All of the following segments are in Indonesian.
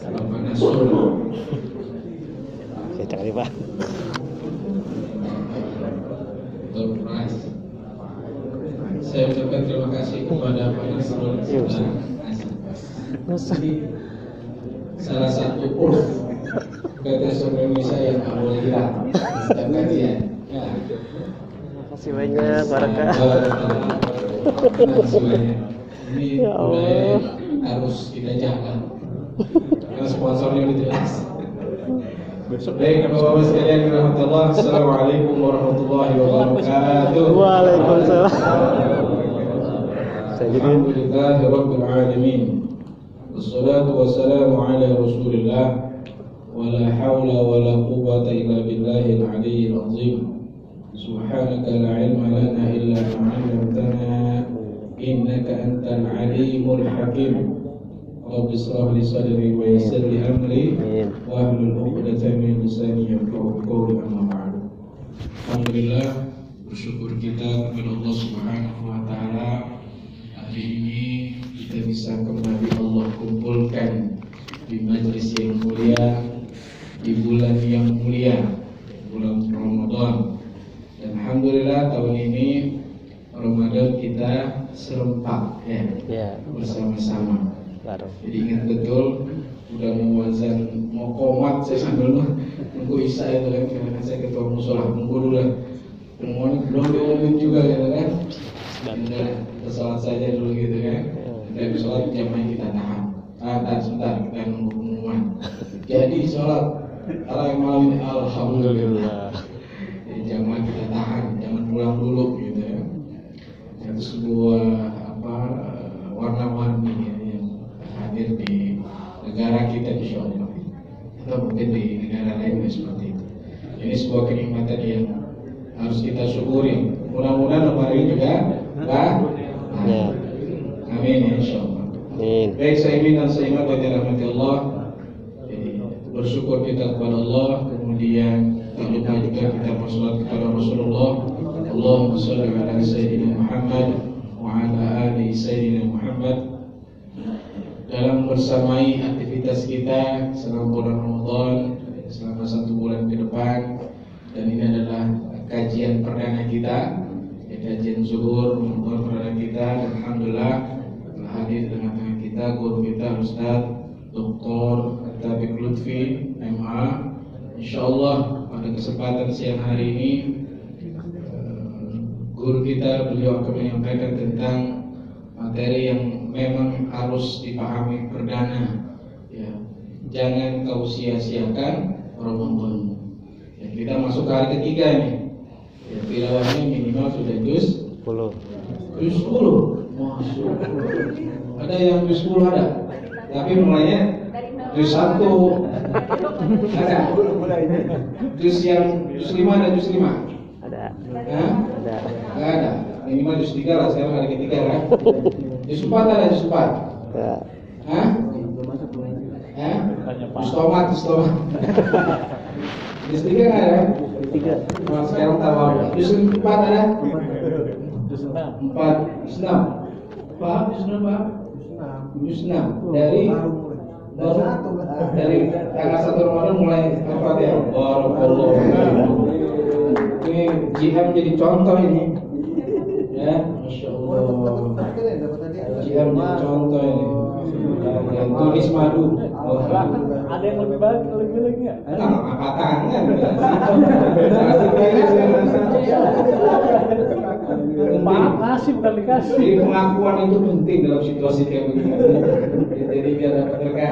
Rabbana Solo. Saya cari Pak. Terus saya ucapkan terima kasih kepada Pak Nasrul. Salah satu proof PT Seluruh Indonesia yang nggak boleh hilang setiap kajian. Terima kasih banyak, Barakah. Ini Ya Allah. harus kita jaga. Karena sponsornya udah jelas. Baik, Bapak-bapak sekalian rahmatullah. Assalamualaikum warahmatullahi wabarakatuh. Waalaikumsalam. Alhamdulillahirabbil alamin. Wassalatu wassalamu ala Rasulillah wa la haula wa la quwwata illa billahil aliyyil azim. Subhanaka la ilma lana illa ma 'allamtana innaka antal alimul hakim. Rabbi shrah li sadri wa yassir li amri wa hlul 'uqdatam min lisani yafqahu qawli, amma ba'du. Alhamdulillah, bersyukur kita kepada Allah Subhanahu wa taala, hari ini kita bisa kembali Allah kumpulkan di majlis yang mulia, di bulan yang mulia, bulan Ramadan. Dan alhamdulillah tahun ini Ramadan kita serempak ya, bersama-sama. Jadi ingat betul, udah mau azan, mau qomat, saya sambil nunggu isya itu kan, karena saya ketua musola, nunggu dulu lah. Semuanya belum diumumin juga gitu kan. Udah sholat saja dulu gitu kan. Dan sholat jamaah kita tahan. Sebentar kita nunggu pengumuman. Jadi sholat kalau yang malam ini alhamdulillah. Jadi jamaah kita tahan, jangan pulang dulu gitu ya. Itu sebuah warna-warni ya, yang hadir di negara kita insya Allah. Atau mungkin di negara lain seperti itu. Ini sebuah kenikmatan yang harus kita syukuri. Mudah-mudahan lebaran ini juga amin insya Allah. Baik, saya ingin dan saya ingat bagi rahmati Allah. Jadi, bersyukur kita kepada Allah. Kemudian tak lupa juga kita bersolat kepada Rasulullah. Allahumma sholli ala Sayyidina Muhammad wa ala ali Sayyidina Muhammad. Dalam bersamai aktivitas kita selama bulan Ramadan, selama 1 bulan ke depan, dan ini adalah kajian perdana kita, kajian zuhur Ramadan perdana kita. Dan alhamdulillah telah hadir tengah-tengah kita guru kita Ustaz Dr. Taufik Lutfi MA. Insyaallah pada kesempatan siang hari ini guru kita beliau akan menyampaikan tentang materi yang memang harus dipahami perdana ya. Jangan kau sia-siakan Ramadan. Ya, kita masuk ke hari ketiga nih. Ya, tilawahnya minimal sudah juz 10. Juz 10. Masuk. Ada yang juz 10 ada. Tapi mulainya juz 1. Ada. Juz 5 ada juz 5. Ada. Ada. Enggak ada. Minimal juz 3 lah, sekarang hari ketiga kan. Juz 4 ada juz 4. Ya. Hah? Juz tomat. Juz 3 nggak ada? Juz 3. Nah, sekarang tahu apa? Juz 4 ada? Juz 6. Juz 6. Paham? Juz 6 paham? Juz 6. Dari tanggal 1 Ramadan mulai Al-Fatihah. Barakallahu. Ini GM jadi contoh ini. Ya, Masya Allah. GM jadi contoh ini. Yang tulis madu. Ada yang lebih baik lagi nggak? Angkat tangan. Makasih bukan dikasih. Jadi pengakuan itu penting dalam situasi kayak begini. Jadi biar dapat berkah.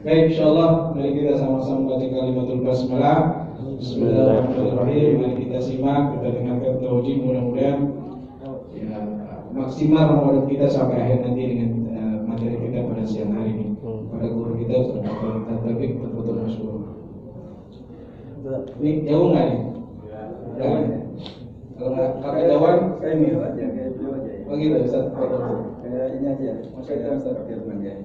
Baik, insyaallah mari kita sama-sama baca kalimatul basmalah. Bismillahirrahmanirrahim. Mari kita simak, kita dengarkan taujih, mudah-mudahan ya, maksimal Ramadan kita sampai akhir nanti dengan materi kita pada siang hari ini. Pada guru kita Ustaz Taufik betul-betul masyhur. Ini jauh nggak nih? Jauh. Kalau nggak pakai jauhan, saya ini aja kayak dulu aja. Oh gitu, Ustaz. Kayak ini aja. Maksudnya Ustaz Firman ya.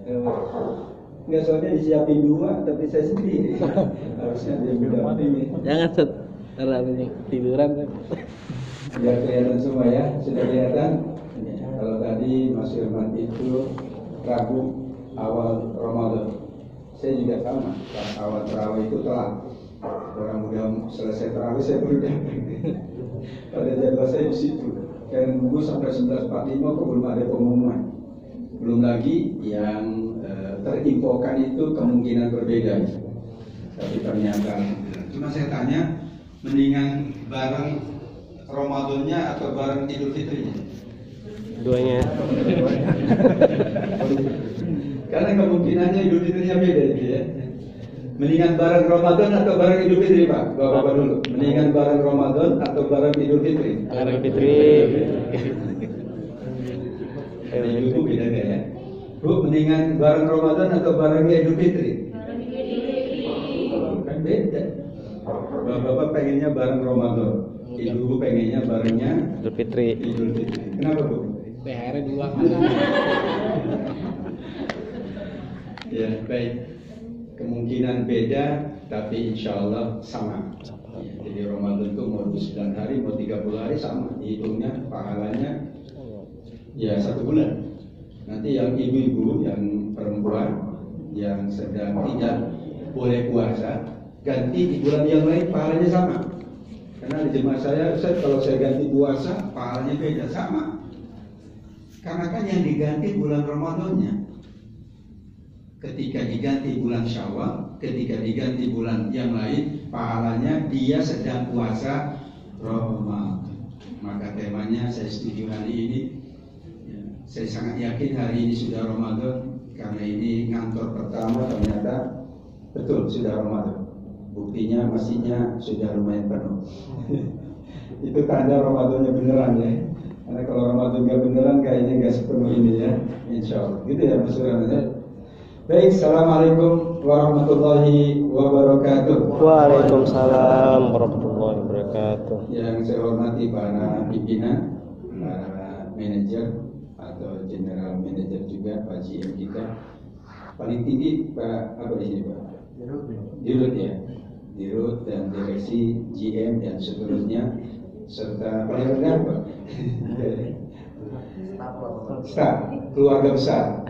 Nggak, soalnya disiapin 2, tapi saya sendiri. Harusnya dia bilang ini. Jangan set. Karena tiduran kan. Biar kelihatan semua ya, sudah kelihatan. Kalau tadi Mas Firman itu ragu awal Ramadan. Saya juga sama, pas awal terawih itu telat. Orang udah selesai terawih saya baru datang. Pada jadwal saya di situ. Dan nunggu sampai 11.45 kok belum ada pengumuman. Belum lagi yang terinfokan itu kemungkinan berbeda. Tapi ternyata, cuma saya tanya, mendingan bareng Ramadannya atau bareng Idul Fitrinya? Duanya. Karena kemungkinannya Idul Fitrinya beda gitu ya. Mendingan bareng Ramadan atau bareng Idul Fitri, Pak? Bapak dulu. Mendingan bareng Ramadan atau bareng Idul Fitri? Bareng Fitri. Ibu beda ya. Bu, mendingan bareng Ramadan atau bareng Idul Fitri? Kan beda. Bapak pengennya bareng Ramadan. Ibu pengennya barengnya Idul Fitri. Idul Fitri. Kenapa, Bu? THR dua Ya, baik. Kemungkinan beda, tapi insya Allah sama. Jadi Ramadan itu mau 9 hari, mau 30 hari sama. Dihitungnya, pahalanya ya 1 bulan. Nanti yang ibu-ibu, yang perempuan, yang sedang tidak boleh puasa, ganti di bulan yang lain, pahalanya sama. Karena di jemaah saya, kalau saya ganti puasa, pahalanya beda, sama. Karena kan yang diganti bulan Ramadannya. Ketika diganti bulan Syawal, ketika diganti bulan yang lain, pahalanya dia sedang puasa Ramadan. Maka temanya saya setuju hari ini. Ya, saya sangat yakin hari ini sudah Ramadan, karena ini ngantor pertama ternyata betul sudah Ramadan. Buktinya masjidnya sudah lumayan penuh. Itu tanda Ramadannya beneran ya. Karena kalau Ramadan nggak beneran kayaknya nggak sepenuh ini ya. Insya Allah. Gitu ya Mas Suran ya. Baik, assalamualaikum warahmatullahi wabarakatuh. Waalaikumsalam warahmatullahi wabarakatuh. Yang saya hormati para pimpinan, para manajer atau general manager juga, Pak GM kita. Paling tinggi Pak apa di sini Pak? Dirut ya. Dirut dan direksi GM dan seterusnya, serta paling rendah Pak. Staf, keluarga besar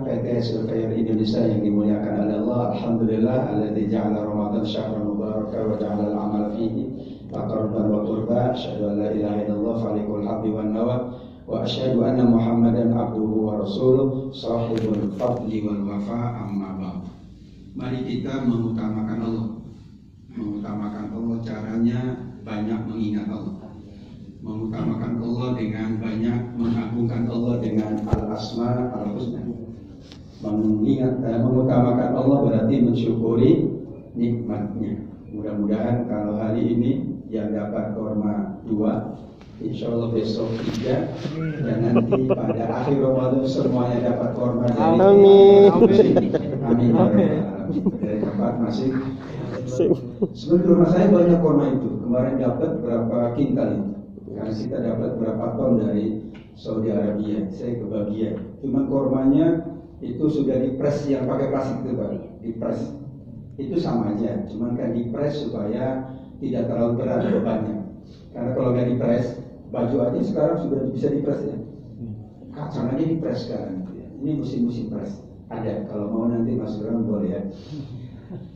PT Surveyor Indonesia yang dimuliakan oleh Allah. Alhamdulillah alladzi ja'ala Ramadan syahran mubaraka wa ja'ala al-amal fihi taqarruban wa qurba. Asyhadu an la ilaha illallah falikul habbi wan nawa wa asyhadu anna Muhammadan abduhu wa rasuluh sahibul fadli wal wafa, amma ba'd. Mari kita mengutamakan Allah. Mengutamakan Allah caranya banyak mengingat Allah. Mengutamakan Allah dengan banyak mengagungkan Allah dengan al-asma al-husna. Mengutamakan Allah berarti mensyukuri nikmatnya. Mudah-mudahan kalau hari ini yang dapat korma 2, insya Allah besok 3, dan nanti pada akhir Ramadan semuanya dapat korma dari Amin. Amin. Dari tempat masing. Sebenarnya rumah saya banyak korma itu. Kemarin dapat berapa kintal itu? Karena kita dapat berapa ton dari Saudi Arabia, saya kebagian. Cuma kormanya itu sudah dipres yang pakai plastik itu Pak, dipres. Itu sama aja, cuma kan dipres supaya tidak terlalu berat bebannya. Karena kalau nggak dipres, baju aja sekarang sudah bisa dipres ya. Kacang aja dipres sekarang. Ini musim-musim pres. Ada, kalau mau nanti Mas Bram boleh ya.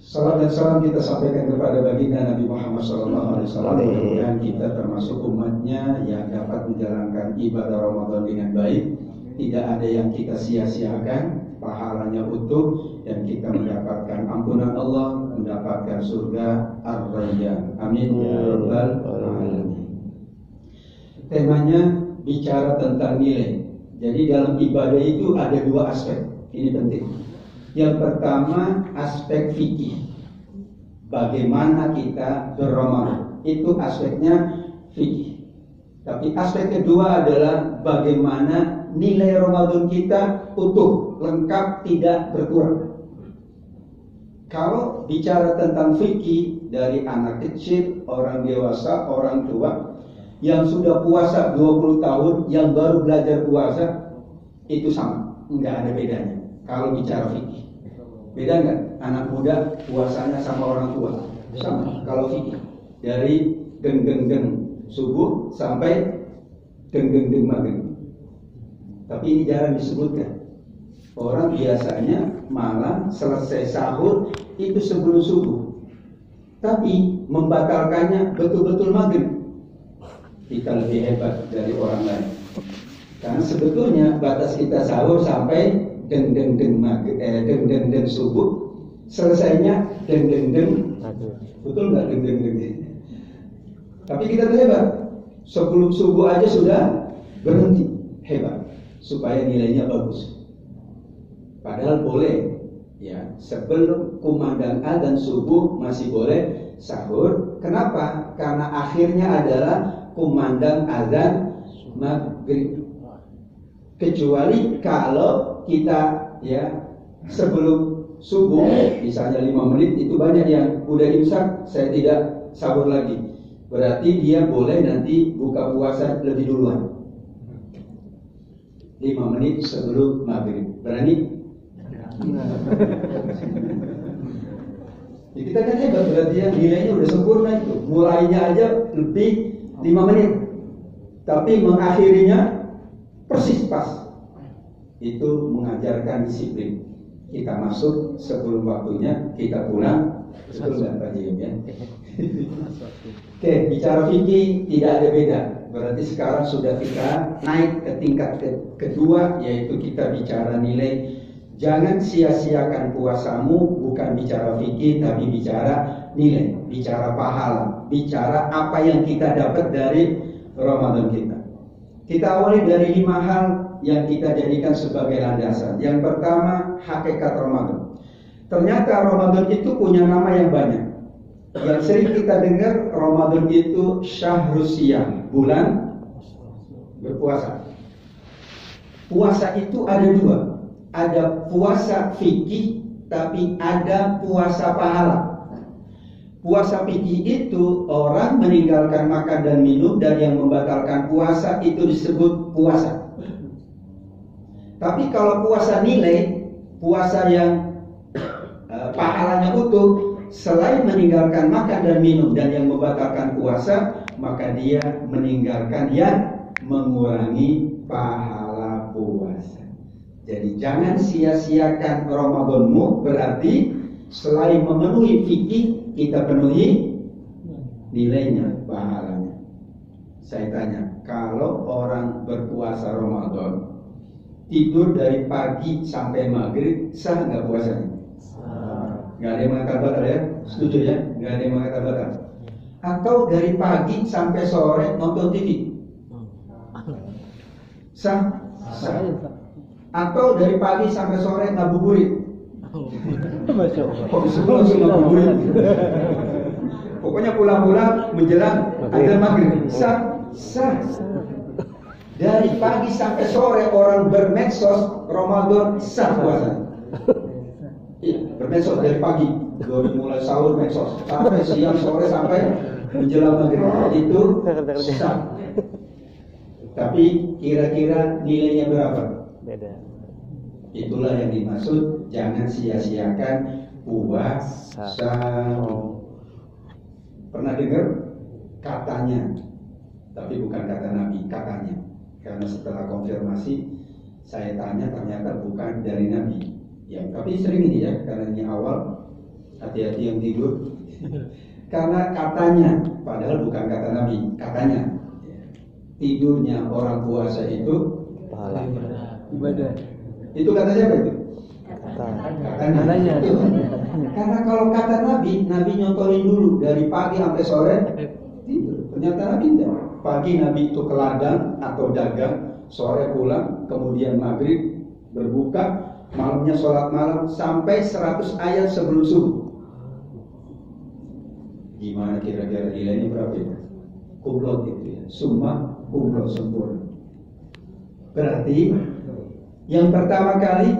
Salam dan salam kita sampaikan kepada baginda Nabi Muhammad SAW. Mudah-mudahan kita termasuk umatnya yang dapat menjalankan ibadah Ramadan dengan baik. Tidak ada yang kita sia-siakan, pahalanya utuh, dan kita mendapatkan ampunan Allah, mendapatkan surga Ar-Rayyan. Amin ya rabbal alamin. Temanya bicara tentang nilai. Jadi dalam ibadah itu ada 2 aspek. Ini penting. Yang pertama aspek fikih. Bagaimana kita berRamadan. Itu aspeknya fikih. Tapi aspek kedua adalah bagaimana nilai Ramadan kita utuh, lengkap, tidak berkurang. Kalau bicara tentang fikih dari anak kecil, orang dewasa, orang tua yang sudah puasa 20 tahun, yang baru belajar puasa, itu sama, enggak ada bedanya. Kalau bicara fikih, beda nggak? Anak muda puasanya sama orang tua, sama. Kalau fikih dari geng subuh sampai geng maghrib. Tapi ini jarang disebutkan. Orang biasanya malah selesai sahur itu sebelum subuh, tapi membatalkannya betul-betul maghrib. Kita lebih hebat dari orang lain, karena sebetulnya batas kita sahur sampai deng subuh, selesainya deng, betul nggak deng? Tapi kita tuh hebat, sebelum subuh aja sudah berhenti, hebat, supaya nilainya bagus. Padahal boleh, ya, sebelum kumandang adzan subuh masih boleh sahur. Kenapa? Karena akhirnya adalah kumandang adzan maghrib. Kecuali kalau kita, ya, sebelum subuh, misalnya 5 menit, itu banyak yang udah imsak, saya tidak sahur lagi. Berarti dia boleh nanti buka puasa lebih duluan, 5 menit sebelum maghrib. Berani? Ya, kita kan hebat, berarti ya, nilainya udah sempurna itu. Mulainya aja lebih 5 menit, tapi mengakhirinya persis pas. Itu mengajarkan disiplin. Kita masuk sebelum waktunya, kita pulang. Betul nggak Pak Jim, ya? Oke, bicara fikih tidak ada beda. Berarti sekarang sudah kita naik ke tingkat kedua, yaitu kita bicara nilai. Jangan sia-siakan puasamu, bukan bicara fikih, tapi bicara nilai, bicara pahala, bicara apa yang kita dapat dari Ramadan kita. Kita awali dari 5 hal yang kita jadikan sebagai landasan. Yang pertama, hakikat Ramadan. Ternyata Ramadan itu punya nama yang banyak. Yang sering kita dengar, Ramadan itu syahrus siyam, bulan berpuasa. Puasa itu ada 2. Ada puasa fikih, tapi ada puasa pahala. Puasa fikih itu orang meninggalkan makan dan minum, dan yang membatalkan puasa itu disebut puasa. Tapi kalau puasa nilai, puasa yang pahalanya utuh, selain meninggalkan makan dan minum dan yang membatalkan puasa, maka dia meninggalkan yang mengurangi pahala puasa. Jadi jangan sia-siakan Ramadanmu, berarti selain memenuhi fikih, kita penuhi nilainya, pahalanya. Saya tanya, kalau orang berpuasa Ramadan, tidur dari pagi sampai maghrib, sah nggak puasanya? Nggak ada yang mengatakan batal, ya? Setuju, ya? Nggak ada yang mengatakan batal. Atau dari pagi sampai sore nonton TV, sah? Sah. Atau dari pagi sampai sore ngabuburit. Langsung ngabuburit. Pokoknya pulang-pulang menjelang adzan maghrib, sah? Sah. Dari pagi sampai sore orang bermedsos, Ramadan sah puasa. Iya, bermedsos dari pagi, dari mulai sahur medsos sampai siang, sore, sampai menjelang maghrib, itu sah. Tapi kira-kira nilainya berapa? Beda. Itulah yang dimaksud, jangan sia-siakan puasa. Pernah dengar? Katanya, tapi bukan kata Nabi, katanya. Karena setelah konfirmasi, saya tanya, ternyata bukan dari Nabi. Ya, tapi sering ini, ya, karena ini awal, hati-hati yang tidur. Karena katanya, padahal bukan kata Nabi, katanya. Tidurnya orang puasa itu pahala ibadah. Itu kata siapa itu? Katanya. Karena kalau kata Nabi, Nabi nyontohin dulu dari pagi sampai sore tidur. Ternyata Nabi tidak. Pagi Nabi itu ke ladang atau dagang, sore pulang, kemudian maghrib berbuka, malamnya sholat malam sampai 100 ayat sebelum subuh. Gimana kira-kira nilainya berapa ya? Kumlot itu, ya. Summa kumlot, sempurna. Berarti yang pertama kali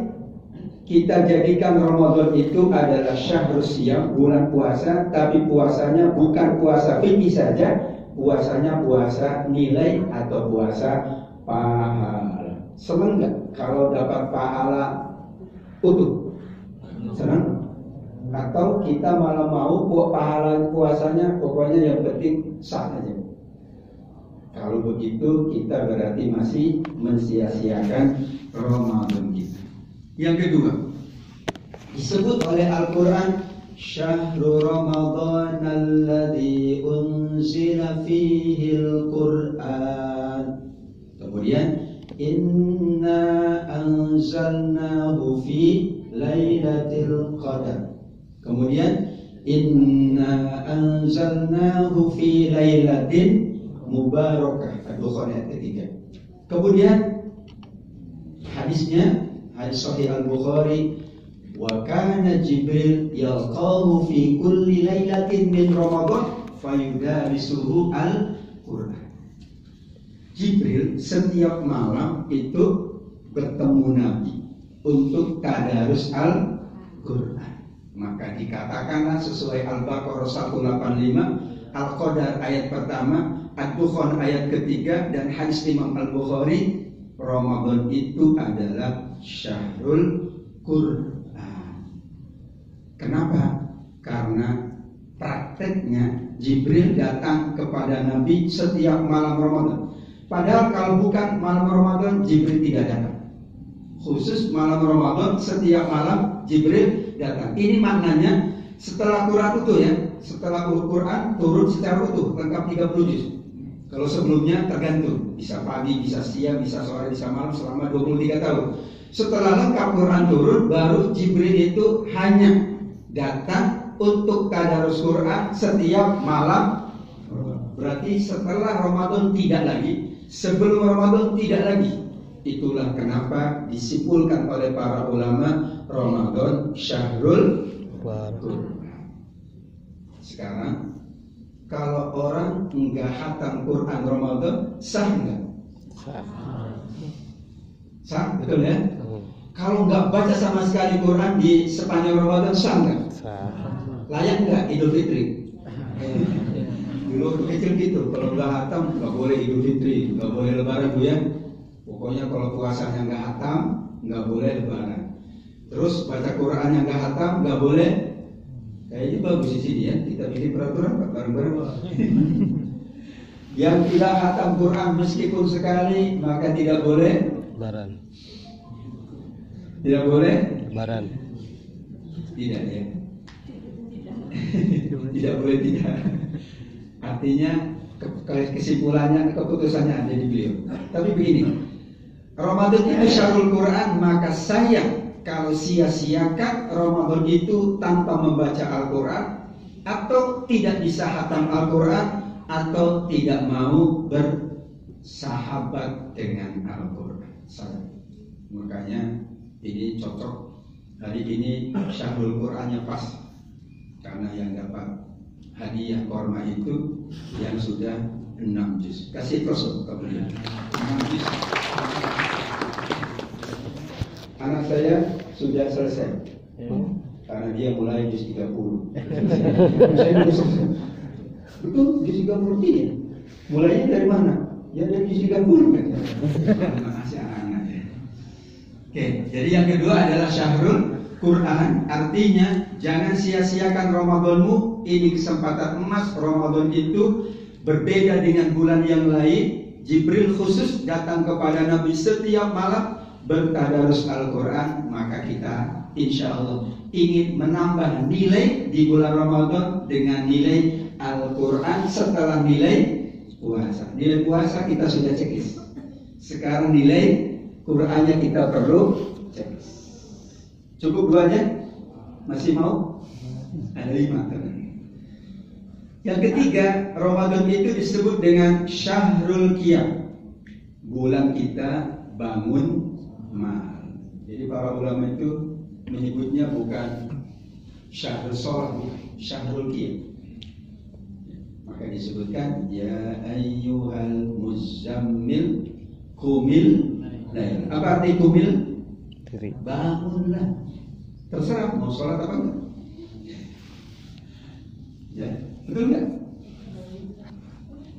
kita jadikan Ramadan itu adalah syahrus siyam, bulan puasa, tapi puasanya bukan puasa fikih saja, puasanya puasa nilai atau puasa pahala. Senang nggak kalau dapat pahala utuh? Senang? Atau kita malah mau pahala puasanya pokoknya yang penting sah aja? Kalau begitu kita berarti masih mensia-siakan Ramadan kita. Yang kedua, disebut oleh Al-Quran Syahrul Ramadan alladzi unzila fihil Qur'an. Kemudian inna anzalnahu fi lailatul qadar. Kemudian inna anzalnahu fi lailatin mubarakah. Al-Bukhari ayat ketiga. Kemudian hadisnya hadis sahih Al-Bukhari, wa kana Jibril yalqahu fi kulli lailatin min Ramadan fayudarisuhu al-Qur'an. Jibril setiap malam itu bertemu Nabi untuk tadarus Al-Qur'an. Maka dikatakanlah sesuai Al-Baqarah 185, Al-Qadar ayat pertama, Ad-Dukhan ayat ketiga, dan hadis Imam Al-Bukhari, Ramadan itu adalah Syahrul Qur'an. Kenapa? Karena prakteknya Jibril datang kepada Nabi setiap malam Ramadan. Padahal kalau bukan malam Ramadan, Jibril tidak datang. Khusus malam Ramadan, setiap malam Jibril datang. Ini maknanya setelah Quran utuh ya. Setelah Quran turun secara utuh, lengkap 30 juz. Kalau sebelumnya tergantung, bisa pagi, bisa siang, bisa sore, bisa malam selama 23 tahun. Setelah lengkap Quran turun, baru Jibril itu hanya datang untuk tadarus Quran setiap malam. Berarti setelah Ramadan tidak lagi, sebelum Ramadan tidak lagi. Itulah kenapa disimpulkan oleh para ulama Ramadan Syahrul Qur'an. Sekarang kalau orang enggak khatam Quran Ramadan, sah enggak? Sah, betul ya? Kalau enggak baca sama sekali Quran di sepanjang Ramadan, sah enggak? Sah. Layak enggak Idul Fitri? Dulu waktu kecil gitu, kalau enggak khatam enggak boleh Idul Fitri, enggak boleh Lebaran Bu ya. Pokoknya kalau puasanya enggak khatam, enggak boleh Lebaran. Terus baca Qurannya enggak khatam, enggak boleh. Kayaknya bagus di sini ya, kita bikin peraturan bareng-bareng. Yang tidak khatam Quran meskipun sekali, maka tidak boleh Lebaran. Tidak boleh Lebaran. Tidak ya. Tidak boleh tidak. Artinya kesimpulannya, keputusannya ada di beliau. Tapi begini, Ramadan itu Syahrul Quran, maka sayang kalau sia-siakan Ramadan itu tanpa membaca Al-Quran, atau tidak bisa khatam Al-Quran, atau tidak mau bersahabat dengan Al-Quran. Makanya ini cocok. Hari ini Syahrul Qurannya pas, karena yang dapat hadiah korma itu yang sudah 6 juz. Kasih terus kemudian 6 juz. Anak saya sudah selesai karena dia mulai juz 30. Saya belum selesai. Betul, juz 30 tidak. Mulainya dari mana? Ya dari juz 30 kan. Terima kasih anak-anak ya. Oke, jadi yang kedua adalah Syahrul Quran. Artinya jangan sia-siakan Ramadanmu. Ini kesempatan emas. Ramadan itu berbeda dengan bulan yang lain. Jibril khusus datang kepada Nabi setiap malam bertadarus Al-Quran. Maka kita insya Allah ingin menambah nilai di bulan Ramadan dengan nilai Al-Quran setelah nilai puasa. Nilai puasa kita sudah cekis. Sekarang nilai Qurannya kita perlu cekis. Cukup 2 aja? Masih mau? Ada 5. Yang ketiga, Ramadan itu disebut dengan Syahrul Qiyam. Bulan kita bangun malam. Jadi para ulama itu menyebutnya bukan Syahrul Sholat, Syahrul Qiyam. Maka disebutkan ya ayyuhal muzammil qumil lail. Apa arti qumil? Bangunlah. Terserah mau sholat apa enggak. Ya, betul enggak?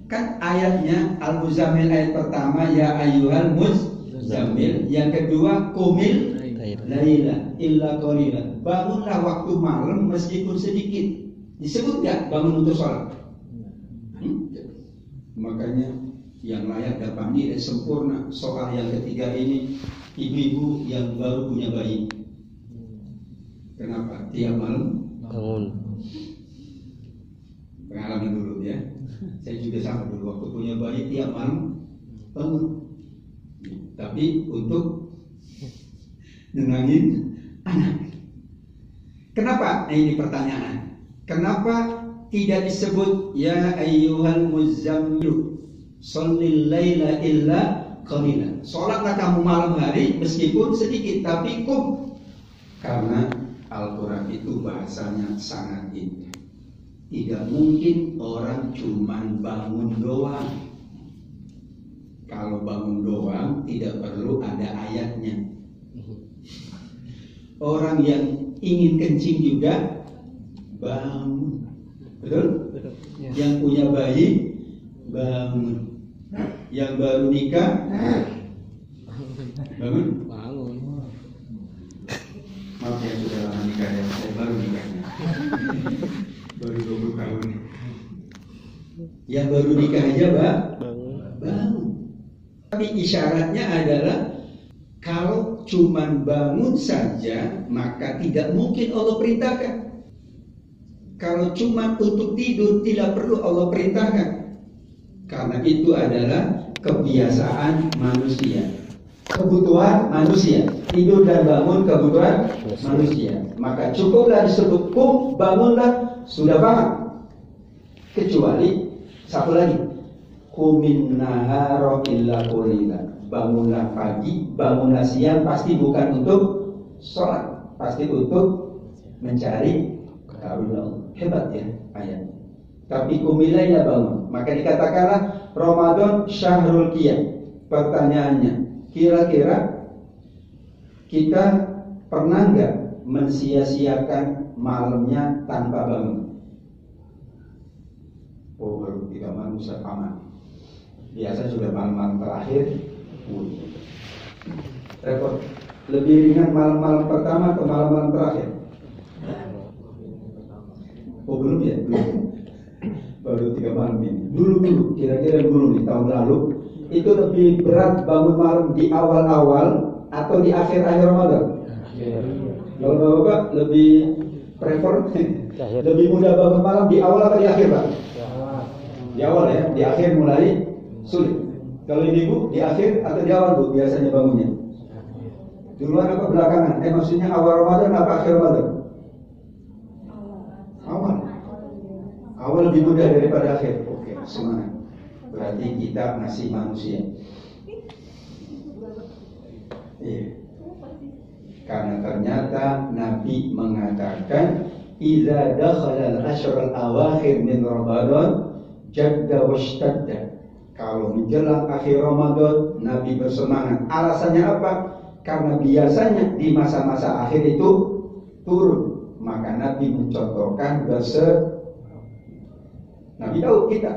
Kan ayatnya Al-Muzammil ayat pertama ya ayyuhal muzammil, yang kedua qumil laila illa qalila. Bangunlah waktu malam meskipun sedikit. Disebut enggak bangun untuk sholat? Makanya yang layak dapat nilai sempurna soal yang ketiga ini ibu-ibu yang baru punya bayi. Kenapa? Tiap malam Bangun. pengalaman dulu ya. Saya juga sama dulu waktu punya bayi tiap malam bangun. Tapi untuk nenangin anak. Kenapa? Nah, ini pertanyaan. Kenapa tidak disebut ya ayyuhal muzammil shallil laila illa qalilan? Salatlah kamu malam hari meskipun sedikit tapi kum. Karena Al-Quran itu bahasanya sangat indah. Tidak mungkin orang cuman bangun doang. Kalau bangun doang tidak perlu ada ayatnya. Orang yang ingin kencing juga bangun, betul? Yang punya bayi bangun. Yang baru nikah bangun. Maaf ya sudah lama nikah ya, saya baru nikahnya. Baru 20 tahun. Yang baru nikah aja bangun. Tapi isyaratnya adalah kalau cuman bangun saja maka tidak mungkin Allah perintahkan. Kalau cuman untuk tidur tidak perlu Allah perintahkan. Karena itu adalah kebiasaan manusia. Kebutuhan manusia. Tidur dan bangun kebutuhan manusia. Maka cukuplah disebut kum, bangunlah, sudah paham. Kecuali satu lagi, kumin nahara illa qulila. Bangunlah pagi, bangunlah siang, pasti bukan untuk sholat, pasti untuk mencari karunia. Hebat ya ayat. Tapi kumilaila bangun. Maka dikatakanlah Ramadan syahrul qiyam. Pertanyaannya, kira-kira kita pernah nggak mensia-siakan malamnya tanpa bangun? Oh, baru 3 malam bisa aman. Biasa sudah malam-malam terakhir. Repot. Lebih ringan malam-malam pertama atau malam-malam terakhir? Oh belum ya? Belum. Baru 3 malam ini. Dulu kira-kira dulu di tahun lalu itu lebih berat bangun malam di awal-awal atau di akhir-akhir Ramadan? Kalau Bapak lebih prefer lebih mudah bangun malam di awal atau di akhir, Pak? Di awal ya, di akhir mulai sulit. Kalau ibu di akhir atau di awal Bu biasanya bangunnya? Duluan apa belakangan? Maksudnya awal Ramadan apa akhir Ramadan? Awal. Awal lebih mudah daripada akhir. Oke, semangat. Berarti kita masih manusia. Iya. Karena ternyata Nabi mengatakan idza dakhala al-ashr al-awakhir min Ramadan jadda washtadda. Kalau menjelang akhir Ramadan Nabi bersemangat. Alasannya apa? Karena biasanya di masa-masa akhir itu turun. Maka Nabi mencontohkan Nabi tahu kita.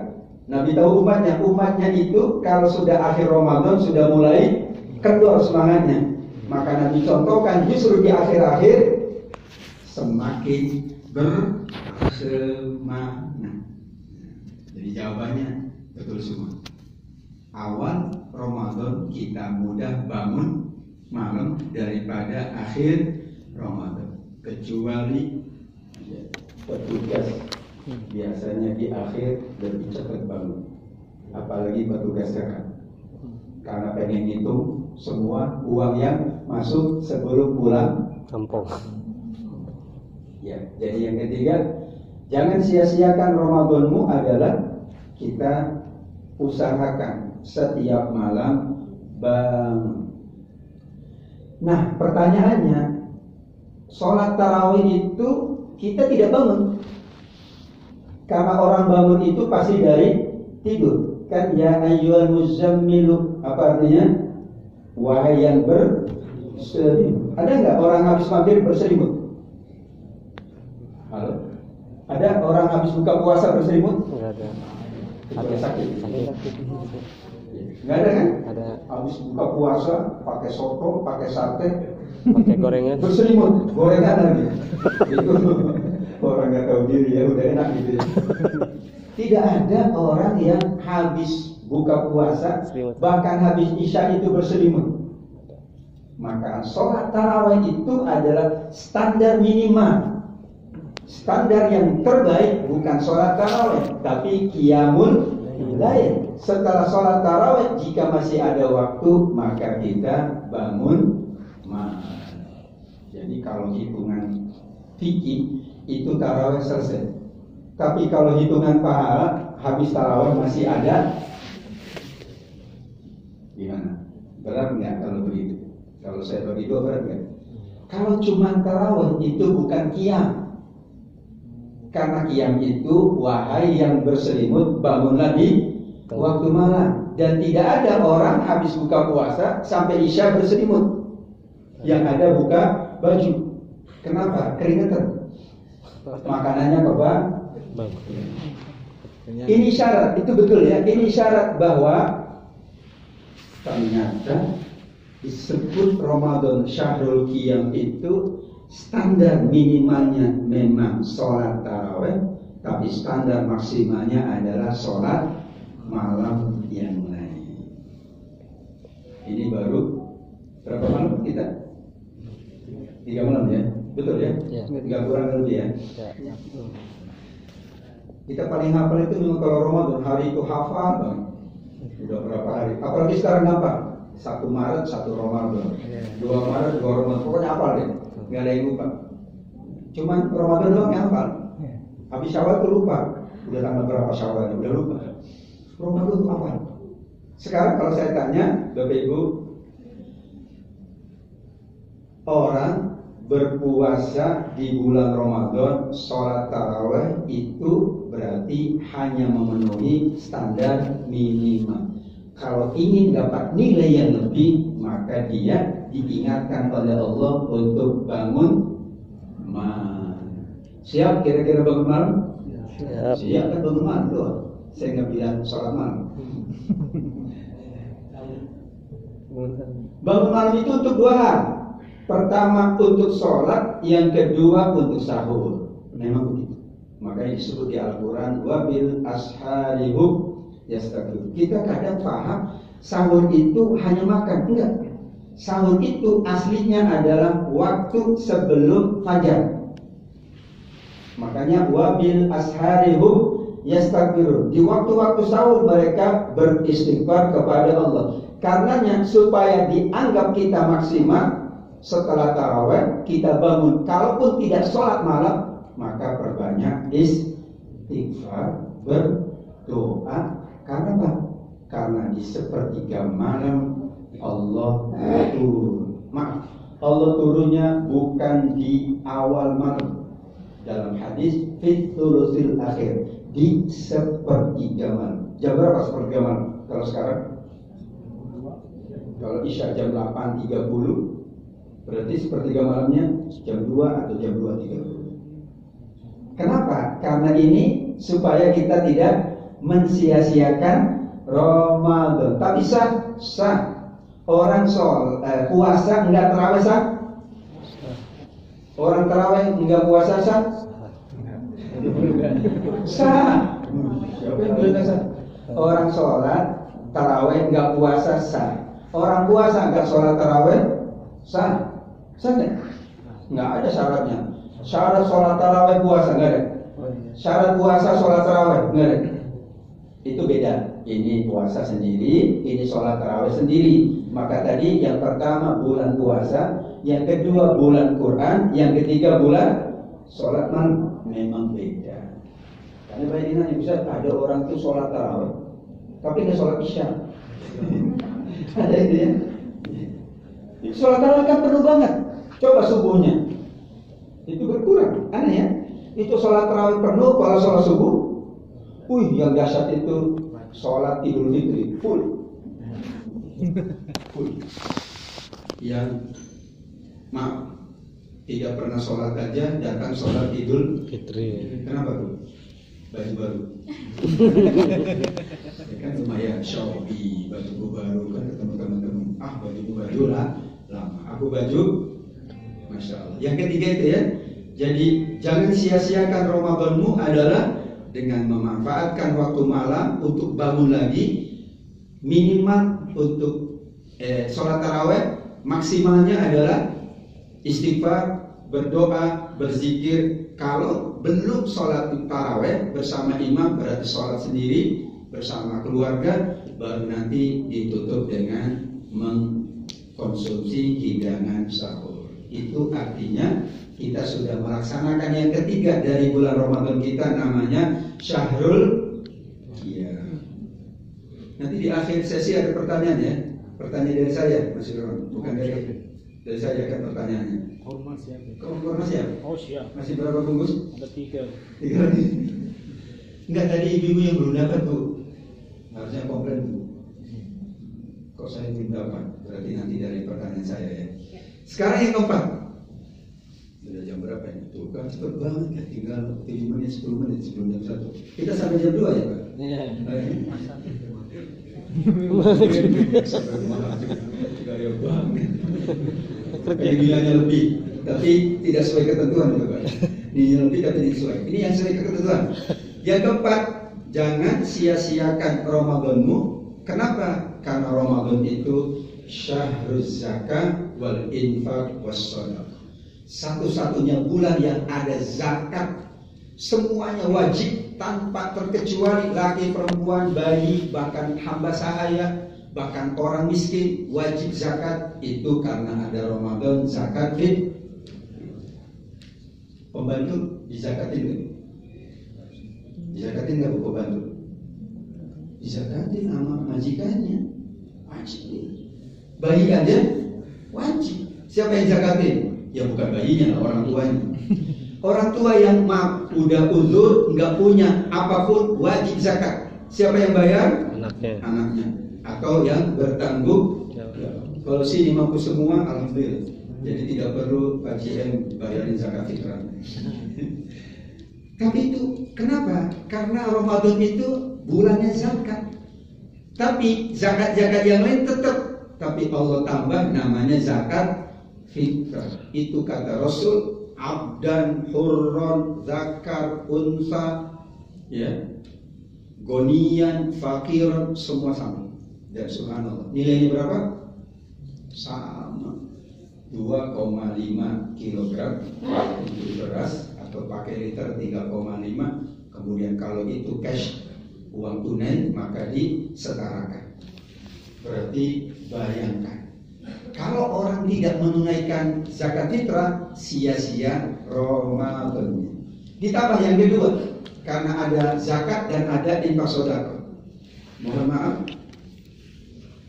Nabi tahu umatnya itu kalau sudah akhir Ramadan sudah mulai kendor semangatnya. Maka Nabi contohkan justru di akhir-akhir semakin bersemangat. Jadi jawabannya betul semua. Awal Ramadan kita mudah bangun malam daripada akhir Ramadan. Kecuali petugas biasanya di akhir lebih cepat bangun. Apalagi petugas zakat. Karena pengen hitung semua uang yang masuk sebelum pulang Kampung. Ya, jadi yang ketiga, jangan sia-siakan Ramadanmu adalah kita usahakan setiap malam bangun. Nah, pertanyaannya, sholat tarawih itu kita tidak bangun. Karena orang bangun itu pasti dari tidur. Kan ya ayyuhal muzammilu, apa artinya? Wahai yang berselimut. Ada nggak orang habis maghrib berselimut? Halo? Ada orang habis buka puasa berselimut? Enggak ada. Ada sakit. Sakit. Nggak ada kan? Ada. Habis buka puasa pakai soto, pakai sate, Pakai gorengan. berselimut, gorengan lagi. Itu orang nggak tahu diri ya, udah enak gitu ya. Tidak ada orang yang habis buka puasa, Selimut. bahkan habis isya itu berselimut. Maka sholat tarawih itu adalah standar minimal, standar yang terbaik, bukan sholat tarawih, tapi qiyamul lail. Setelah sholat tarawih, jika masih ada waktu, maka kita bangun malam. Jadi kalau hitungan fikih itu tarawih selesai. Tapi kalau hitungan pahala, habis tarawih masih ada. Gimana? Berat nggak kalau begitu? Kalau saya bagi dua berat nggak? Kalau cuma tarawih itu bukan qiyam. Karena qiyam itu wahai yang berselimut bangunlah di waktu malam. Dan tidak ada orang habis buka puasa sampai isya berselimut. Yang ada buka baju. Kenapa? Keringetan. Makanannya kebang. Ini syarat, itu betul ya. Ini syarat bahwa ternyata disebut Ramadan Syahrul Qiyam itu standar minimalnya memang sholat tarawih, tapi standar maksimalnya adalah sholat malam yang lain. Ini baru berapa malam kita? 3 malam ya, betul ya? Nggak kurang lebih ya. Kita paling hafal itu memang kalau Ramadan, hari itu hafal bang. Udah berapa hari? Apalagi sekarang hafal. 1 Maret, 1 Ramadan, 2 Maret, 2 Ramadan. Pokoknya hafal deh. Nggak ada yang lupa. Cuman Ramadan doang yang hafal. Habis Syawal tuh lupa. Udah tanggal berapa Syawalnya, udah lupa. Ramadan tuh hafal. Sekarang kalau saya tanya, Bapak Ibu, orang berpuasa di bulan Ramadan, sholat tarawih itu berarti hanya memenuhi standar minimal. Kalau ingin dapat nilai yang lebih, maka dia diingatkan oleh Allah untuk bangun malam. Siap kira-kira bangun malam? Siap kan bangun malam tuh. Saya nggak bilang sholat malam. Bangun malam itu untuk 2 hal. Pertama untuk sholat, yang kedua untuk sahur. Memang begitu. Makanya disebut di Al-Quran wabil asharihum yastaghfir. Kita kadang paham sahur itu hanya makan. Enggak. Sahur itu aslinya adalah waktu sebelum fajar. Makanya wabil asharihum yastaghfir. Di waktu-waktu sahur mereka beristighfar kepada Allah. Karenanya supaya dianggap kita maksimal, setelah tarawih kita bangun, kalaupun tidak sholat malam, maka perbanyak istighfar, berdoa. Karena apa? Karena di sepertiga malam Allah turun. Maaf, Allah turunnya bukan di awal malam. Dalam hadis fit thuluthil akhir, di sepertiga malam. Jam berapa sepertiga malam? Kalau sekarang, kalau isya jam 8.30, berarti sepertiga malamnya jam 2 atau jam 2.30. Kenapa? Karena ini supaya kita tidak mensia-siakan Ramadan. Tapi sah. Orang puasa enggak tarawih sah? Orang tarawih enggak puasa sah? Sah. Siapa yang bilang sah? Orang sholat tarawih enggak puasa sah. Orang puasa enggak sholat tarawih sah. Sah nggak? Nggak ada syaratnya. Syarat sholat tarawih puasa nggak ada. Syarat puasa sholat tarawih nggak ada. Itu beda. Ini puasa sendiri, ini sholat tarawih sendiri. Maka tadi yang pertama bulan puasa, yang kedua bulan Quran, yang ketiga bulan sholat malam. Memang beda. Karena banyak nanya, bisa ada orang tuh sholat tarawih, tapi nggak sholat isya. Ada itu ya. Sholat tarawih kan penuh banget. Coba subuhnya itu berkurang, aneh ya. Itu sholat tarawih penuh, kalau sholat subuh, yang dahsyat itu sholat Idul Fitri full. Yang maaf tidak pernah sholat aja datang sholat Idul Fitri. Kenapa tuh? Baju baru. Ya kan lumayan Shopee, baju baru kan ketemu teman-teman. Baju lah lama. Aku baju, masya Allah. Yang ketiga itu ya. Jadi jangan sia-siakan Ramadanmu adalah dengan memanfaatkan waktu malam untuk bangun lagi, minimal untuk sholat taraweh maksimalnya adalah istighfar, berdoa, berzikir. Kalau belum sholat taraweh bersama imam, berarti sholat sendiri bersama keluarga, baru nanti ditutup dengan mengkonsumsi hidangan sahur. Itu artinya kita sudah melaksanakan yang ketiga dari bulan Ramadan kita, namanya Syahrul Qiyam. Nanti di akhir sesi ada pertanyaan ya. Pertanyaan dari saya, Mas Irwan, bukan dari saya kan pertanyaannya. Kurma siap. Kurma siap? Oh siap. Masih berapa bungkus? Ada 3. 3 lagi. Enggak, tadi ibu yang belum dapat Bu. Harusnya komplain Bu. Kok saya belum dapat? Berarti nanti dari pertanyaan saya ya. Sekarang yang keempat. Sudah jam berapa ini? Tuh kan cepet banget ya, tinggal 7 menit, 10 menit sebelum jam 1. Kita sampai jam 2 ya Pak? Iya. Gaya banget. Nilainya lebih, tapi tidak sesuai ketentuan itu Pak. Nilainya lebih tapi tidak sesuai. Ini yang sesuai ketentuan. Yang keempat, jangan sia-siakan Ramadanmu. Kenapa? Karena Ramadan itu syahruz zakah wal infaq was shadaqah. Satu-satunya bulan yang ada zakat, semuanya wajib tanpa terkecuali, laki, perempuan, bayi, bahkan hamba sahaya, bahkan orang miskin wajib zakat. Itu karena ada Ramadan. Zakat fit. Pembantu dizakatin nggak? Dizakatin nggak Bu pembantu? Dizakatin sama majikannya, wajib. Bayi aja wajib. Siapa yang zakatin? Ya bukan bayinya, orang tuanya. Orang tua yang udah uzur, nggak punya apapun, wajib zakat. Siapa yang bayar? Anaknya. Atau yang bertanggung. Kalau sini mampu semua, alhamdulillah. Jadi tidak perlu Pak JM bayarin zakat fitrah. Tapi itu kenapa? Karena Ramadan itu bulannya zakat. Tapi zakat-zakat yang lain tetap, tapi Allah tambah namanya zakat fitrah. Itu kata Rasul, abdan, hurron, zakar, unsa, ya, gonian, fakiran, semua sama. Dan subhanallah, nilainya berapa? Sama, 2,5 kilogram untuk beras, atau pakai liter 3,5. Kemudian kalau itu cash, uang tunai, maka disetarakan. Berarti bayangkan, kalau orang tidak menunaikan zakat fitrah, sia-sia Ramadannya. Ditambah yang kedua, karena ada zakat dan ada infak sedekah. Mohon maaf,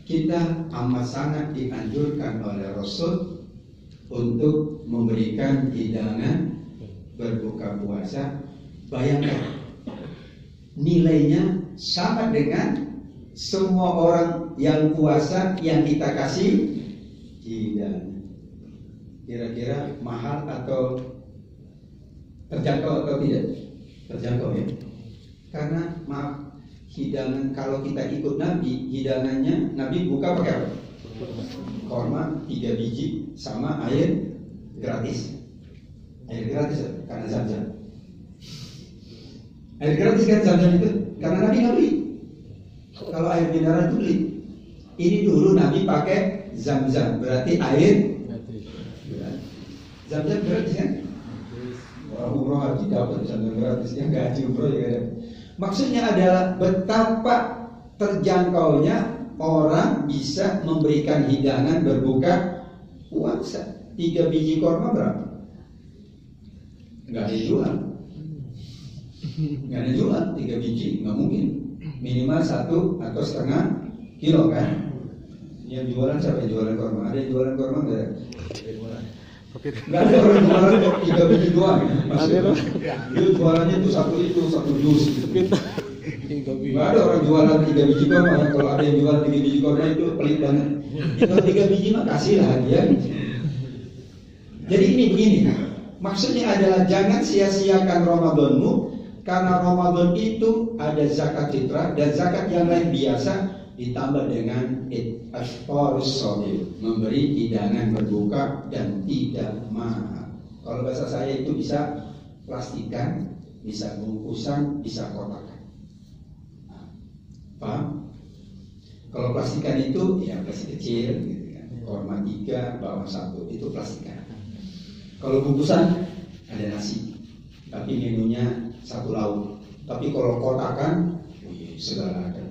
kita amat sangat dianjurkan oleh Rasul untuk memberikan hidangan berbuka puasa. Bayangkan, nilainya sama dengan semua orang yang puasa yang kita kasih hidangan. Kira-kira mahal atau terjangkau atau tidak? Terjangkau ya. Karena maaf, hidangan kalau kita ikut Nabi, hidangannya Nabi buka pakai apa? Korma 3 biji sama air gratis. Air gratis karena Zam-Zam. Air gratis kan Zam-Zam itu karena Nabi nggak beli. Kalau air mineral itu beli. Ini dulu Nabi pakai Zam-Zam, berarti air Zam-Zam gratis kan? Orang umroh haji dapat Zam-Zam gratisnya, nggak haji umroh ya kan? Maksudnya adalah betapa terjangkaunya orang bisa memberikan hidangan berbuka puasa. 3 biji korma berapa? Nggak ada jual. Nggak ada jual 3 biji, nggak mungkin. Minimal 1 atau setengah kilo kan? Yang jualan siapa yang jualan korma? Ada yang jualan korma nggak? Nggak ada orang jualan kok 3 biji doang. Itu jualannya itu satu dus. Nggak ada orang jualan 3 biji korma. Kalau ada yang jualan 3 biji korma itu pelit banget. Kalau 3 biji mah kasih lah dia. Jadi ini begini. Maksudnya adalah jangan sia-siakan Ramadanmu, karena Ramadan itu ada zakat fitrah dan zakat yang lain biasa, ditambah dengan iftarus shadim, memberi hidangan berbuka dan tidak mahal. Kalau bahasa saya itu bisa plastikan, bisa bungkusan, bisa kotakan. Paham? Kalau plastikan itu ya plastik kecil gitu kan. korma 3, bawang 1, itu plastikan. Kalau bungkusan ada nasi, tapi menunya 1 lauk. Tapi kalau kotakan, segala ada.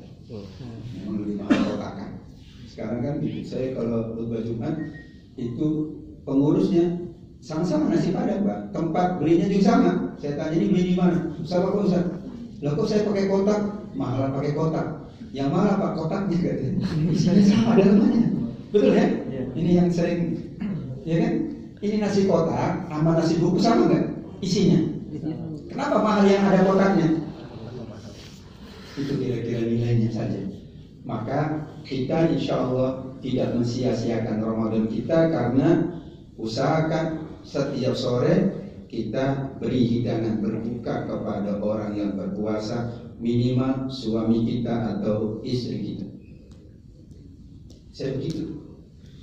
Memang lebih mahal kotakan. Sekarang kan saya kalau khutbah Jumat itu pengurusnya sama-sama nasi padang, Pak. Tempat belinya juga sama. Saya tanya, ini beli di mana? Sama Pak Ustaz. Lah kok saya pakai kotak? Mahal pakai kotak. Yang mahal Pak kotaknya katanya. Isinya sama dalamannya. Betul ya? Ini yang sering, ya kan? Ini nasi kotak sama nasi bungkus sama nggak isinya? Kenapa mahal yang ada kotaknya? Itu kira-kira nilainya saja. Maka kita insya Allah tidak mensia-siakan Ramadan kita, karena usahakan setiap sore kita beri hidangan berbuka kepada orang yang berpuasa, minimal suami kita atau istri kita. Saya begitu.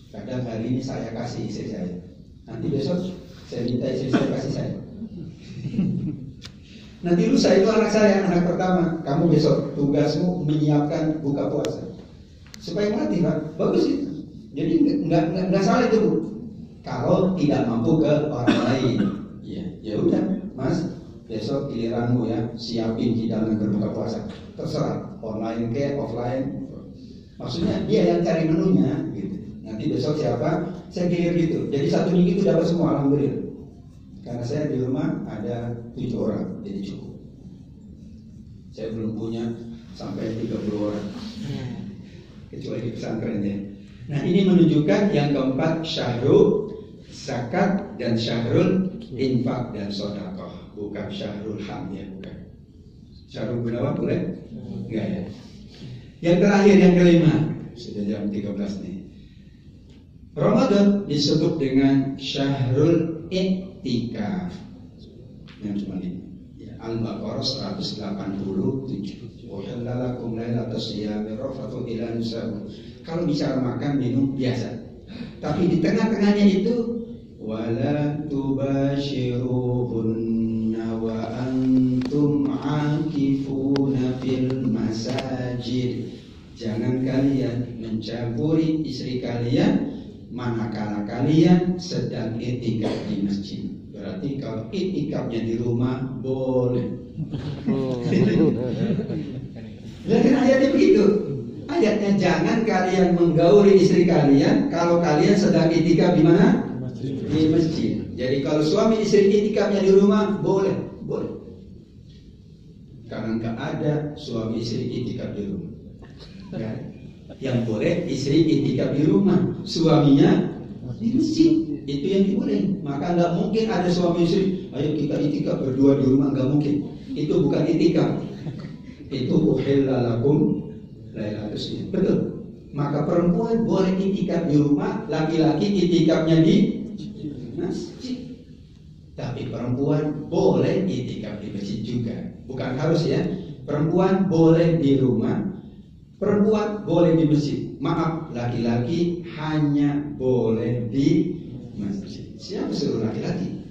Kadang hari ini saya kasih istri saya, nanti besok saya minta istri saya kasih saya. Nanti lusa itu anak saya, anak pertama. Kamu besok tugasmu menyiapkan buka puasa supaya mati, Pak. Bagus itu. Jadi nggak salah itu, Bu. Kalau tidak mampu ke orang lain, ya udah, Mas. Besok giliranmu ya, siapin hidangan berbuka puasa. Terserah, online ke offline. Maksudnya dia yang cari menunya, gitu. Nanti besok siapa? Saya gilir gitu. Jadi 1 minggu itu dapat semua, alhamdulillah. Karena saya di rumah ada 7 orang, jadi cukup. Saya belum punya sampai 30 orang, kecuali di pesantren ya. Nah, ini menunjukkan yang keempat, syahrul zakat dan syahrul infak dan sedekah, bukan syahrul ham ya, bukan. Syahrul gunawan boleh? Enggak ya. Yang terakhir, yang kelima, sudah jam 13 nih. Ramadan disebut dengan syahrul i'tikaf. Yang cuma ini. Ya, Al-Baqarah 187. Wa halalakum lailatas siyami rafatu ila nisa'ikum. Kalau bicara makan minum biasa. Tapi di tengah-tengahnya itu wala tubashiruhunna wa antum akifuna fil masajid. Jangan kalian mencampuri istri kalian manakala kalian sedang i'tikaf di masjid. Berarti kalau i'tikafnya di rumah boleh. Lihat ayatnya begitu. Ayatnya jangan kalian menggauli istri kalian kalau kalian sedang i'tikaf di mana? Di masjid. Jadi kalau suami istri i'tikafnya di rumah boleh. Karena nggak ada suami istri i'tikaf di rumah. Ya. Yang boleh istri i'tikaf di rumah, suaminya di masjid. Itu yang diboleh. Maka nggak mungkin ada suami istri, ayo kita i'tikaf berdua di rumah, nggak mungkin. Itu bukan i'tikaf. Itu uhillalakum lailatus siyam. Betul. Maka perempuan boleh i'tikaf di rumah, laki-laki i'tikafnya di masjid. Tapi perempuan boleh i'tikaf di masjid juga. Bukan harus ya. Perempuan boleh di rumah, perempuan boleh di masjid. Maaf, laki-laki hanya boleh di masjid. Siapa suruh laki-laki?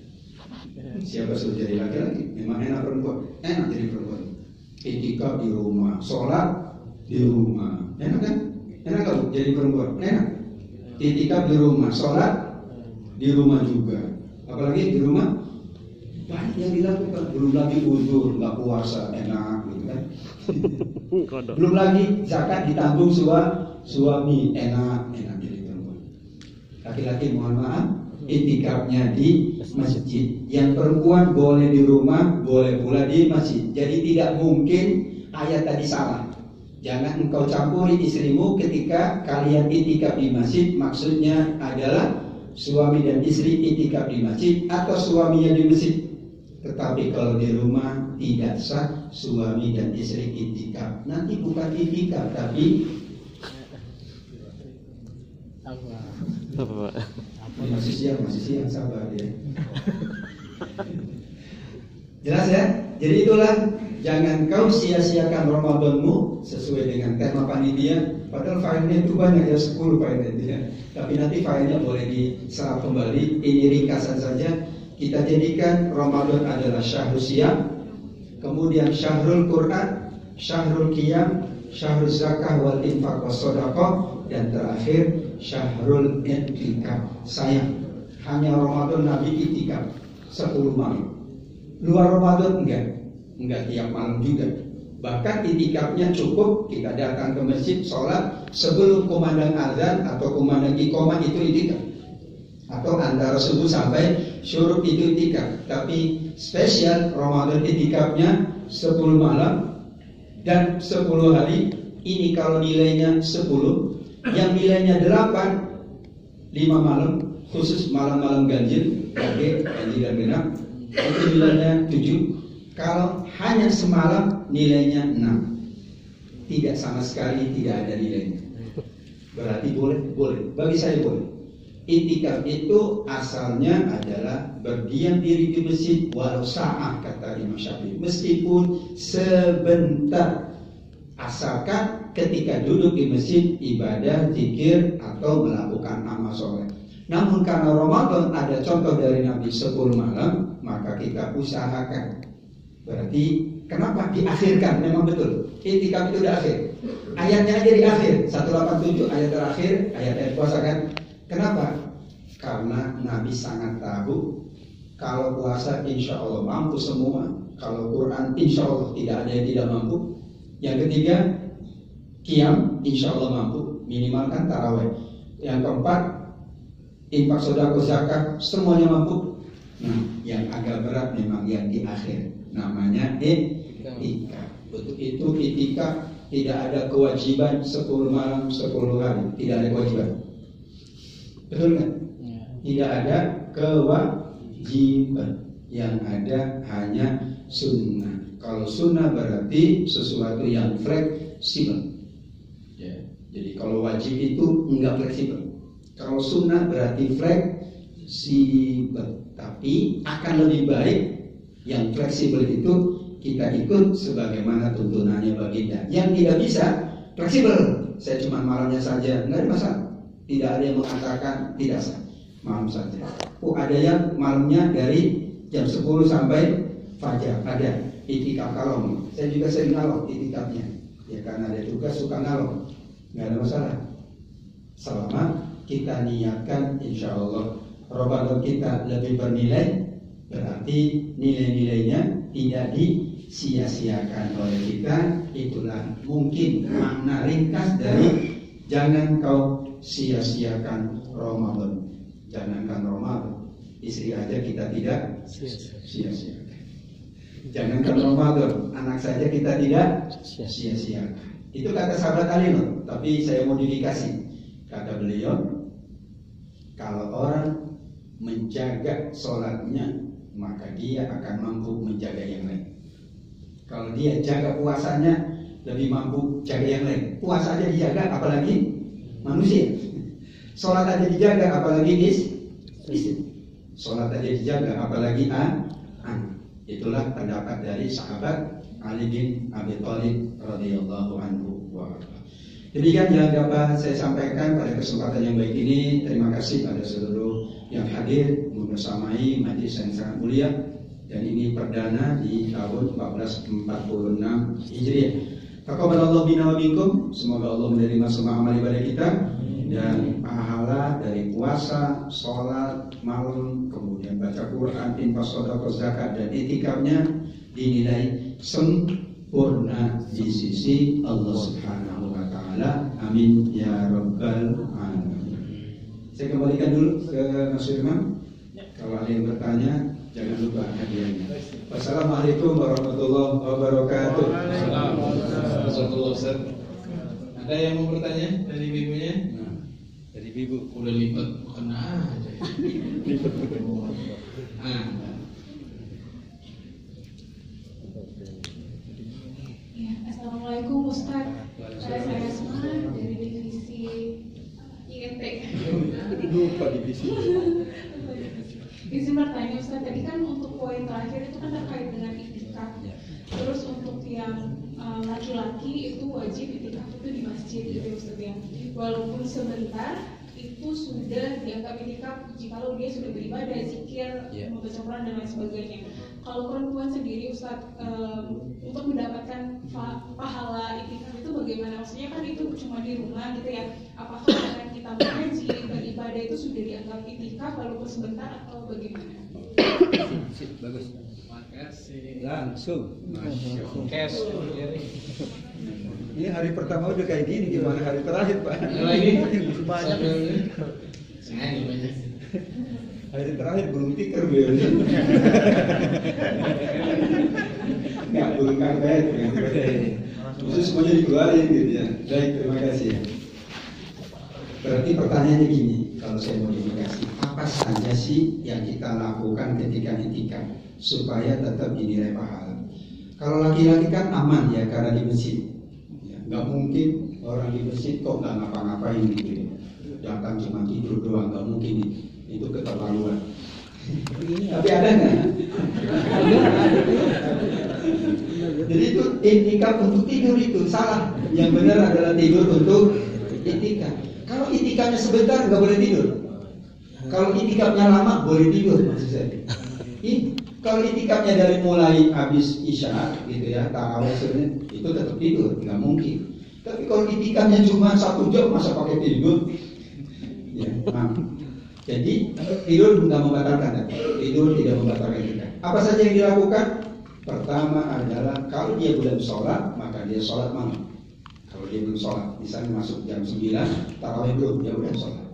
Siapa suruh jadi laki-laki? Memang enak perempuan. Enak jadi perempuan. I'tikaf di rumah, sholat di rumah. Enak kan? Enak kan jadi perempuan? Enak. I'tikaf di rumah, sholat di rumah juga. Apalagi di rumah banyak yang dilakukan. Belum lagi uzur, nggak puasa, enak gitu kan. Belum lagi zakat ditanggung suami, enak jadi perempuan. Laki-laki mohon maaf, i'tikafnya di masjid. Yang perempuan boleh di rumah, boleh pula di masjid. Jadi tidak mungkin ayat tadi salah. Jangan engkau campuri istrimu ketika kalian i'tikaf di masjid. Maksudnya adalah suami dan istri i'tikaf di masjid atau suaminya di masjid. Tetapi kalau di rumah tidak sah suami dan istri i'tikaf. Nanti bukan i'tikaf tapi apa? Masih siang sabar ya. Jelas ya? Jadi itulah, jangan kau sia-siakan Ramadanmu sesuai dengan tema panitia. Padahal filenya itu banyak ya, 10 filenya ya. Tapi nanti filenya boleh diserap kembali. Ini ringkasan saja. Kita jadikan Ramadan adalah syahrul siyam, kemudian syahrul Quran, syahrul qiyam, syahrul zakah wal infaq was shadaqah, dan terakhir Syahrul I'tikaf. Sayang, hanya Ramadan Nabi i'tikaf 10 malam. Luar Ramadan enggak tiap malam juga. Bahkan i'tikafnya cukup kita datang ke masjid sholat sebelum kumandang azan atau kumandang iqamah, itu i'tikaf. Atau antara subuh sampai syuruk itu i'tikaf. Tapi spesial Ramadan i'tikafnya 10 malam dan 10 hari. Ini kalau nilainya 10, yang nilainya 8, 5 malam, khusus malam-malam ganjil, ganjil dan genap, itu nilainya 7. Kalau hanya semalam nilainya 6. Tidak sama sekali tidak ada nilainya. Berarti boleh. Bagi saya boleh. I'tikaf itu asalnya adalah berdiam diri di masjid walau sa'ah, kata Imam Syafi'i, meskipun sebentar, asalkan ketika duduk di masjid ibadah, zikir atau melakukan amal soleh. Namun karena Ramadan ada contoh dari Nabi 10 malam, maka kita usahakan. Berarti kenapa diakhirkan? Memang betul, i'tikaf itu udah akhir. Ayatnya aja di akhir, 187 ayat terakhir, ayat puasa kan. Kenapa? Karena Nabi sangat tahu kalau puasa insya Allah mampu semua, kalau Quran insya Allah tidak ada yang tidak mampu. Yang ketiga, qiyam insya Allah mampu, minimalkan taraweh. Yang keempat, infak, sedekah, zakat, semuanya mampu. Nah, yang agak berat memang yang di akhir, namanya i'tikaf. Untuk itu i'tikaf tidak ada kewajiban 10 malam 10 hari, tidak ada kewajiban. Betul kan? Tidak ada kewajiban, yang ada hanya sunnah. Kalau sunnah berarti sesuatu yang fleksibel. Ya, jadi kalau wajib itu enggak fleksibel. Kalau sunnah berarti fleksibel. Tapi akan lebih baik yang fleksibel itu kita ikut sebagaimana tuntunannya baginda. Yang tidak bisa fleksibel, saya cuma malamnya saja, enggak ada masalah. Tidak ada yang mengatakan tidak sah, malam saja. Ada yang malamnya dari jam 10 sampai fajar, ada i'tikaf kalong. Saya juga sering ngalong i'tikafnya, ya karena ada juga suka ngalong, nggak ada masalah. Selama kita niatkan, insya Allah Ramadan kita lebih bernilai, berarti nilai-nilainya tidak disia-siakan oleh kita. Itulah mungkin makna ringkas dari jangan kau sia-siakan Ramadan. Jangankan Ramadan, istri aja kita tidak sia-siakan. Jangankan Ramadan, anak saja kita tidak sia-siakan. Itu kata sahabat Ali loh, tapi saya modifikasi. Kata beliau, kalau orang menjaga sholatnya, maka dia akan mampu menjaga yang lain. Kalau dia jaga puasanya, lebih mampu jaga yang lain. Puasa aja dijaga, apalagi manusia. Sholat aja dijaga, apalagi istri. Sholat aja dijaga, apalagi anak. Itulah pendapat dari sahabat Ali bin Abi Thalib radhiyallahu anhu. Demikian yang dapat saya sampaikan pada kesempatan yang baik ini. Terima kasih pada seluruh yang hadir membersamai majelis yang sangat mulia. Dan ini perdana di tahun 1446 Hijriah. Taqabbalallahu bina wa minkum. Semoga Allah menerima semua amal ibadah kita, dan pahala dari puasa, sholat malam, kemudian baca Quran, infak, sedekah, zakat, dan i'tikafnya dinilai sempurna di sisi Allah Subhanahu wa taala. Amin ya rabbal alamin. Saya kembalikan dulu ke Mas Firman. Kalau ada yang bertanya, jangan lupa hadiahnya. Wassalamualaikum warahmatullahi wabarakatuh. Assalamualaikum. Ada yang mau bertanya dari ibunya? Dari ibu udah lipat bukan aja. Ya, assalamualaikum Ustaz. Saya Asma dari divisi INT. Lupa divisi. Izin bertanya Ustaz, tadi kan untuk poin terakhir itu kan terkait dengan i'tikaf. Terus untuk yang laki-laki itu wajib i'tikaf itu di masjid gitu Ustaz ya. Walaupun sebentar itu sudah dianggap itikaf jikalau dia sudah beribadah, zikir, membaca Quran dan lain sebagainya. Kalau perempuan sendiri Ustaz, untuk mendapatkan pahala itikaf itu bagaimana? Maksudnya kan itu cuma di rumah gitu ya. Apakah dengan kita mengaji, beribadah itu sudah dianggap itikaf walaupun sebentar atau bagaimana? Bagus. Makasih. Langsung. Cash. Ini hari pertama udah kayak gini, gimana hari terakhir Pak? Lagi Banyak. banyak. Hari terakhir belum tikar beliau. Nggak belum karpet. Khusus semuanya dikeluarin gitu ya. Baik, terima kasih ya. Berarti pertanyaannya gini, kalau saya modifikasi, apa saja sih yang kita lakukan ketika itikaf supaya tetap dinilai pahala? Kalau laki-laki kan aman ya karena di masjid. Nggak mungkin orang di masjid kok nggak ngapa-ngapain gitu ya. Datang cuma tidur doang, nggak mungkin itu keterlaluan. Tapi ada nggak? Jadi itu itikaf untuk tidur itu salah. Yang benar adalah tidur untuk itikaf. Kalau itikafnya sebentar nggak boleh tidur. Kalau itikafnya lama boleh tidur maksud saya. Kalau itikafnya dari mulai habis isya gitu ya, tarawih itu tetap tidur, nggak mungkin. Tapi kalau itikafnya cuma 1 jam masa pakai tidur? Ya, maaf. Jadi tidur nggak membatalkan, tidur tidak membatalkan itikaf. Apa saja yang dilakukan? Pertama adalah kalau dia belum sholat maka dia sholat malam. Kalau dia belum sholat, misalnya masuk jam 9, tarawih belum, dia udah sholat.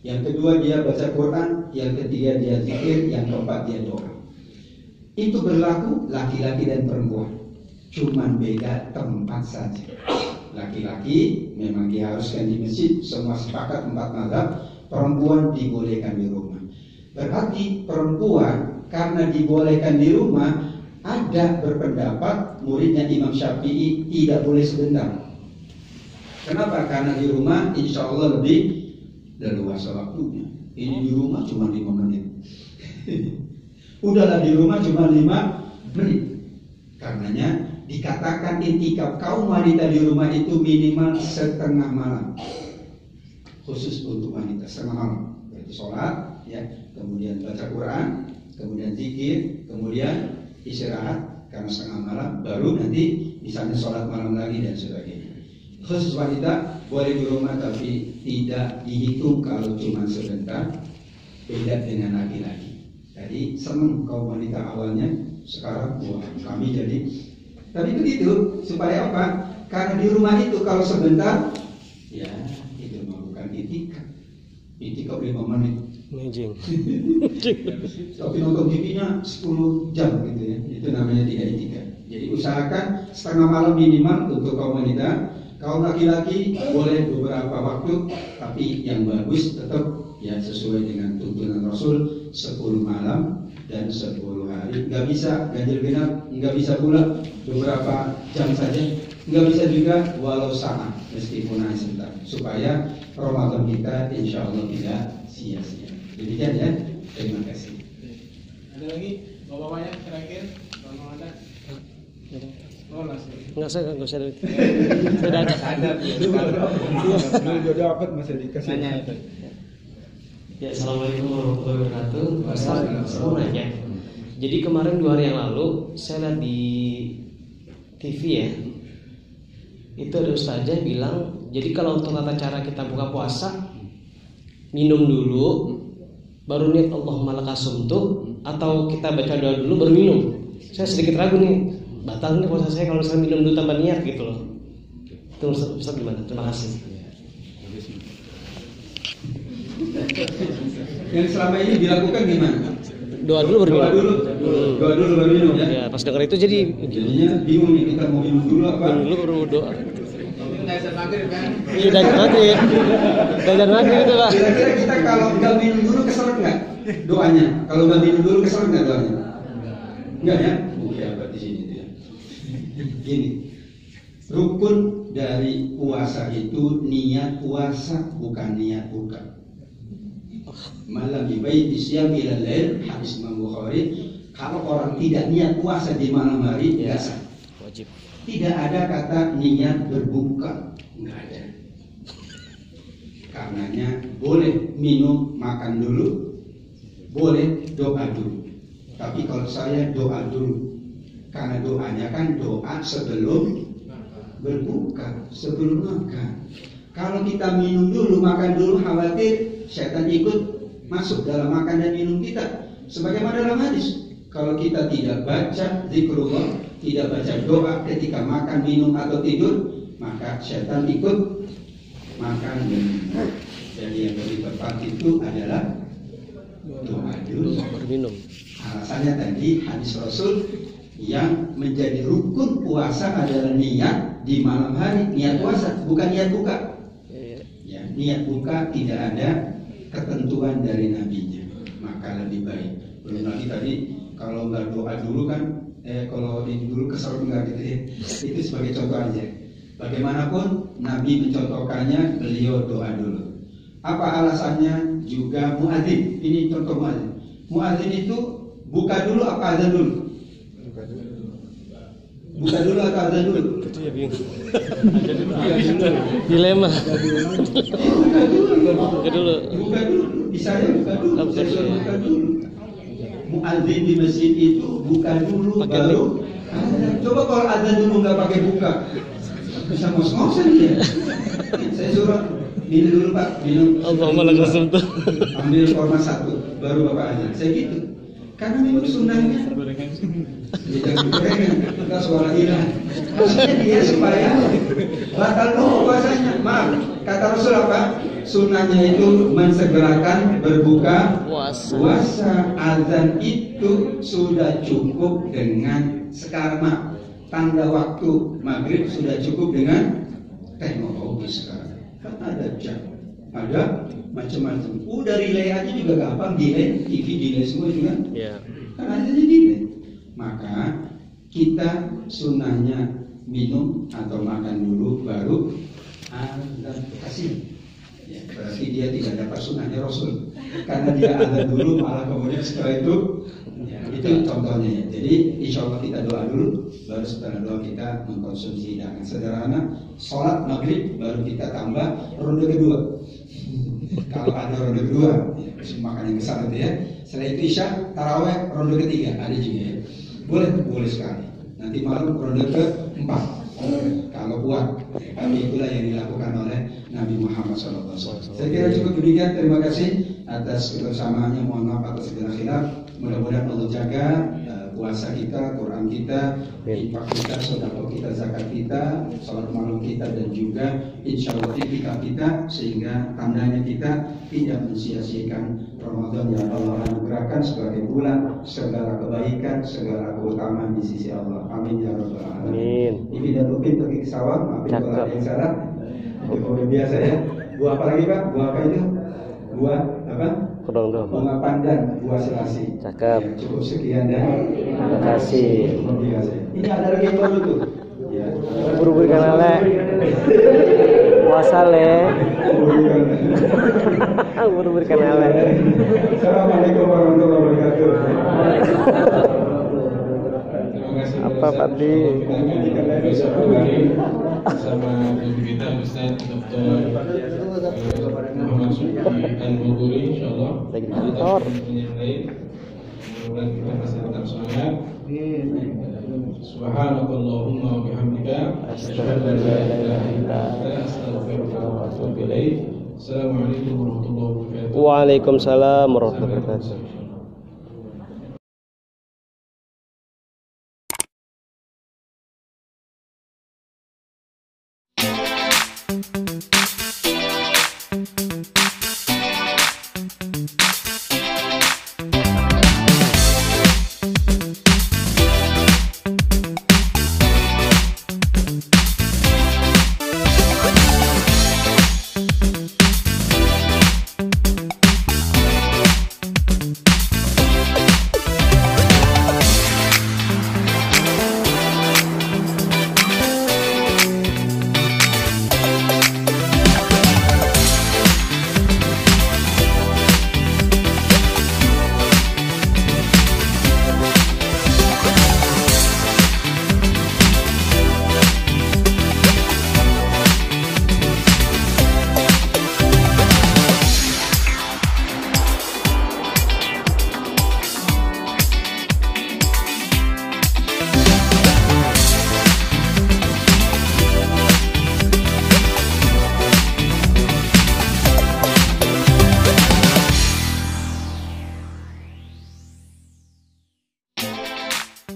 Yang kedua dia baca Quran, yang ketiga dia zikir, yang keempat dia doa. Itu berlaku laki-laki dan perempuan, cuman beda tempat saja. Laki-laki memang diharuskan di masjid, semua sepakat 4 mazhab. Perempuan dibolehkan di rumah. Berarti perempuan karena dibolehkan di rumah, ada berpendapat muridnya Imam Syafi'i tidak boleh sebentar. Kenapa? Karena di rumah insya Allah lebih leluasa waktunya. Ini di rumah cuma 5 menit. Udahlah di rumah cuma 5 menit. Karenanya dikatakan itikaf kaum wanita di rumah itu minimal setengah malam. Khusus untuk wanita setengah malam. Berarti sholat, ya, kemudian baca Quran, kemudian zikir, kemudian istirahat karena setengah malam, baru nanti misalnya sholat malam lagi dan sebagainya. Khusus wanita boleh di rumah tapi tidak dihitung kalau cuma sebentar. Beda dengan laki-laki. Jadi senang kaum wanita awalnya, sekarang wah kami jadi. Tapi begitu supaya apa? Karena di rumah itu kalau sebentar, ya itu bukan itikaf. Itikaf 5 menit. Ngejeng. Tapi nonton TV-nya 10 jam gitu ya. Itu namanya tidak itikaf. Jadi usahakan setengah malam minimal untuk kaum wanita. Kaum laki-laki boleh beberapa waktu, tapi yang bagus tetap ya sesuai dengan tuntunan Rasul 10 malam dan 10 hari. Nggak bisa ganjil genap, nggak bisa pula beberapa jam saja, nggak bisa juga walau saat meskipun hanya sebentar, supaya Ramadan kita insya Allah tidak sia-sia. Demikian ya, terima kasih. Ada lagi bapak-bapaknya terakhir, kalau ada. Oh masih. Enggak usah duit. Sudah ada. Udah dapat masih dikasih. Nanya itu. Ya, assalamualaikum warahmatullahi wabarakatuh. Saya mau nanya. Jadi kemarin 2 hari yang lalu saya lihat di TV ya. Itu ada ustazah bilang, jadi kalau untuk tata cara kita buka puasa, minum dulu, baru niat Allahumma lakasumtu, atau kita baca doa dulu baru minum. Saya sedikit ragu nih, batal nih puasa saya kalau saya minum dulu tanpa niat gitu loh. Itu Ustaz gimana? Terima kasih. Yang selama ini dilakukan gimana? Doa dulu baru minum. Doa dulu baru minum ya. Ya, pas dengar itu jadi Jadinya bingung nih, kita mau minum dulu apa? minum dulu baru doa. Dasar maghrib kan? Iya, dan maghrib. Dan maghrib itu, Pak. Kira-kira kita kalau nggak minum dulu kesel nggak doanya? Kalau nggak minum dulu kesel nggak doanya? Enggak ya? Ya berarti sini itu ya. Gini, rukun dari puasa itu niat puasa, bukan niat buka. Malam dibayi siang ila lail, hadis Imam Bukhari. Kalau orang tidak niat puasa di malam hari, ya sah. Wajib. Tidak ada kata niat berbuka, nggak ada. Karenanya boleh minum makan dulu, boleh doa dulu. Tapi kalau saya doa dulu, karena doanya kan doa sebelum berbuka, sebelum makan. Kalau kita minum dulu, makan dulu, khawatir setan ikut masuk dalam makan dan minum kita. Sebagaimana dalam hadis, kalau kita tidak baca zikrullah, tidak baca doa ketika makan, minum atau tidur, maka setan ikut makan dan minum. Jadi yang lebih tepat itu adalah doa dulu. Minum. Alasannya tadi hadis Rasul yang menjadi rukun puasa adalah niat di malam hari, niat puasa, bukan niat buka. Ya, niat buka tidak ada ketentuan dari nabinya, maka lebih baik. Belum lagi tadi kalau nggak doa dulu kan, kalau ini dulu kesel nggak gitu ya. Itu sebagai contoh aja. Bagaimanapun Nabi mencontohkannya, beliau doa dulu. Apa alasannya? Juga muadzin. Ini contoh muadzin. Muadzin itu buka dulu apa azan dulu? Buka dulu atau azan dulu? Dilema. Buka dulu. Buka dulu. Bisa ya buka dulu. Buka dulu. Muadzin di masjid itu buka dulu baru azan. Coba kalau azan dulu nggak pakai buka, bisa ngos-ngosan dia. Saya suruh minum dulu Pak, minum. Ambil format 1, baru Bapak azan. Saya gitu. Karena memang sunnahnya jangan gorengan, kita suara hilang. Maksudnya dia supaya batal dulu puasanya. Maaf, kata Rasul apa? Sunnahnya itu mensegerakan berbuka puasa. Azan itu sudah cukup dengan sekarang. Tanda waktu maghrib sudah cukup dengan teknologi sekarang. Kan ada jam, ada macam-macam. Udah relay aja juga gampang, delay, TV delay semua juga. Yeah. Kan ada delay. Maka kita sunnahnya minum atau makan dulu baru azan kasih. Ya, berarti dia tidak dapat sunnahnya Rasul. Karena dia azan dulu malah kemudian setelah itu ya, itu contohnya ya. Jadi insya Allah kita doa dulu, baru setelah doa kita mengkonsumsi hidangan sederhana. Sholat maghrib baru kita tambah ronde kedua. Kalau ada ronde kedua, ya, makan yang besar itu ya. Setelah itu isya, taraweh ronde ketiga ada juga ya. Boleh sekali. Nanti malam ronde keempat. Kalau kuat, tapi itulah yang dilakukan oleh Nabi Muhammad SAW. Saya kira cukup demikian. Terima kasih atas kebersamaannya. Mohon maaf atas segala khilaf. Mudah-mudahan Allah jaga puasa kita, Quran kita, infak kita, sedekah kita, zakat kita, salat malam kita, dan juga insya Allah itikaf kita, sehingga tandanya kita tidak mensia-siakan Ramadan yang Allah anugerahkan sebagai bulan segala kebaikan, segala keutamaan di sisi Allah. Amin ya rabbal alamin. Ini dan Upin pergi ke sawah, maafin kalau ada yang salah. Itu udah biasa ya. Buah apa lagi Pak? Buah apa itu? Buah apa? Bunga pandan, buah selasi. Cakep. Ya, cukup sekian dan terima kasih. Ini ada lagi yang baru tuh. Ya. Buru-buru kan ale. Puasa le. Buru-buru kan ale. Assalamualaikum warahmatullahi wabarakatuh. Apa Pak Di? Besok kembali bersama kita Ustaz Dr. Muhammad Suki Al-Buguri, insyaallah. Lagi di kantor. Yang lain, mudah-mudahan kita masih tetap semangat. Subhanakallahumma wa bihamdika, asyhadu an la ilaha illa anta, astaghfiruka wa atubu ilaik. Assalamualaikum warahmatullahi wabarakatuh. Waalaikumsalam warahmatullahi wabarakatuh.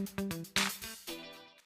Wassalamualaikum.